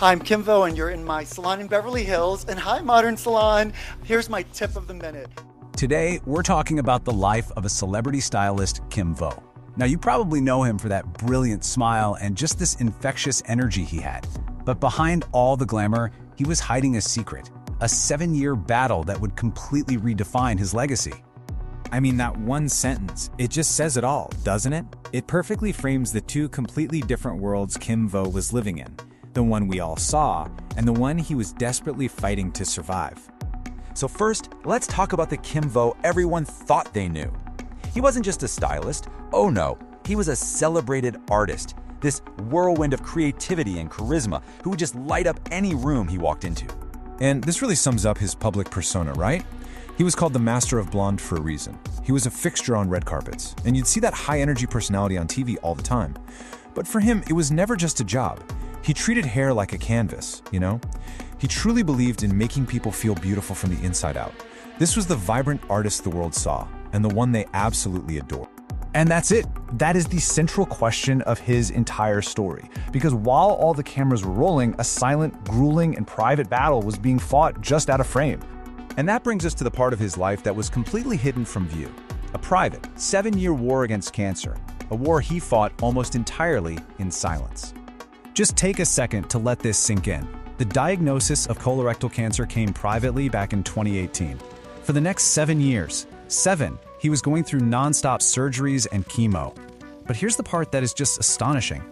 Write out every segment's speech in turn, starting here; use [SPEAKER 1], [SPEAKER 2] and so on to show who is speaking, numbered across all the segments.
[SPEAKER 1] Hi, I'm Kim Vo, and you're in my salon in Beverly Hills. And hi, Modern Salon. Here's my tip of the minute.
[SPEAKER 2] Today, we're talking about the life of a celebrity stylist, Kim Vo. Now, you probably know him for that brilliant smile and just this infectious energy he had. But behind all the glamour, he was hiding a secret, a 7-year battle that would completely redefine his legacy.
[SPEAKER 3] I mean, that one sentence, it just says it all, doesn't it? It perfectly frames the two completely different worlds Kim Vo was living in. The one we all saw, and the one he was desperately fighting to survive.
[SPEAKER 4] So first, let's talk about the Kim Vo everyone thought they knew. He wasn't just a stylist, oh no, he was a celebrated artist. This whirlwind of creativity and charisma who would just light up any room he walked into.
[SPEAKER 5] And this really sums up his public persona, right? He was called the Master of Blonde for a reason. He was a fixture on red carpets, and you'd see that high-energy personality on TV all the time. But for him, it was never just a job. He treated hair like a canvas, you know? He truly believed in making people feel beautiful from the inside out. This was the vibrant artist the world saw, and the one they absolutely adored.
[SPEAKER 2] And that's it. That is the central question of his entire story. Because while all the cameras were rolling, a silent, grueling, and private battle was being fought just out of frame.
[SPEAKER 4] And that brings us to the part of his life that was completely hidden from view. A private, 7-year war against cancer. A war he fought almost entirely in silence.
[SPEAKER 2] Just take a second to let this sink in. The diagnosis of colorectal cancer came privately back in 2018. For the next 7 years, he was going through non-stop surgeries and chemo. But here's the part that is just astonishing.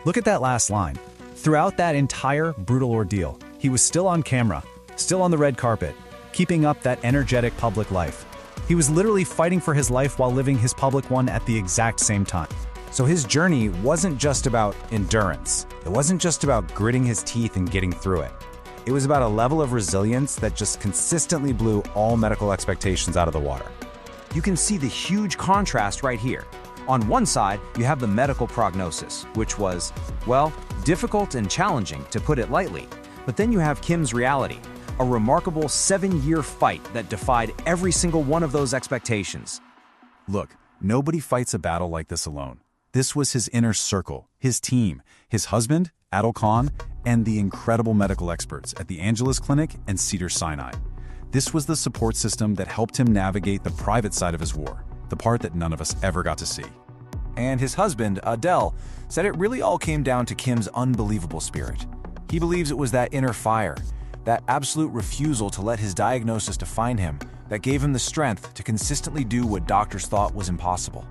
[SPEAKER 2] Look at that last line. Throughout that entire brutal ordeal, he was still on camera, still on the red carpet, keeping up that energetic public life. He was literally fighting for his life while living his public one at the exact same time.
[SPEAKER 3] So his journey wasn't just about endurance. It wasn't just about gritting his teeth and getting through it. It was about a level of resilience that just consistently blew all medical expectations out of the water.
[SPEAKER 4] You can see the huge contrast right here. On one side, you have the medical prognosis, which was, well, difficult and challenging, to put it lightly. But then you have Kim's reality, a remarkable 7-year fight that defied every single one of those expectations.
[SPEAKER 2] Look, nobody fights a battle like this alone. This was his inner circle, his team, his husband, Adeel Khan, and the incredible medical experts at the Angeles Clinic and Cedars-Sinai. This was the support system that helped him navigate the private side of his war, the part that none of us ever got to see.
[SPEAKER 4] And his husband, Adeel, said it really all came down to Kim's unbelievable spirit. He believes it was that inner fire, that absolute refusal to let his diagnosis define him, that gave him the strength to consistently do what doctors thought was impossible.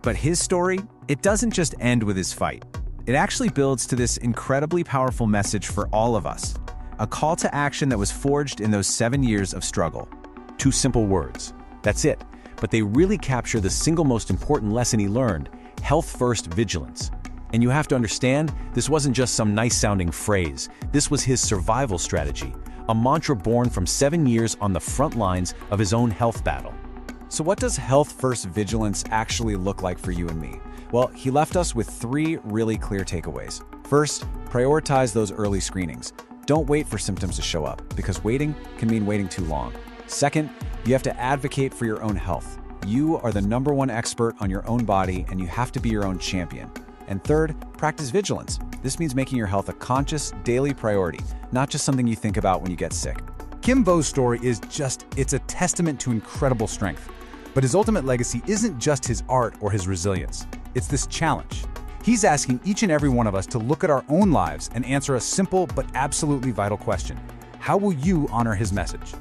[SPEAKER 3] But his story, it doesn't just end with his fight. It actually builds to this incredibly powerful message for all of us. A call to action that was forged in those 7 years of struggle.
[SPEAKER 4] 2 simple words. That's it. But they really capture the single most important lesson he learned: health-first vigilance. And you have to understand, this wasn't just some nice-sounding phrase. This was his survival strategy, a mantra born from 7 years on the front lines of his own health battle.
[SPEAKER 3] So what does health-first vigilance actually look like for you and me? Well, he left us with 3 really clear takeaways. First, prioritize those early screenings. Don't wait for symptoms to show up, because waiting can mean waiting too long. Second, you have to advocate for your own health. You are the #1 expert on your own body, and you have to be your own champion. And third, practice vigilance. This means making your health a conscious, daily priority, not just something you think about when you get sick.
[SPEAKER 2] Kim Vo's story it's a testament to incredible strength. But his ultimate legacy isn't just his art or his resilience. It's this challenge. He's asking each and every one of us to look at our own lives and answer a simple but absolutely vital question. How will you honor his message?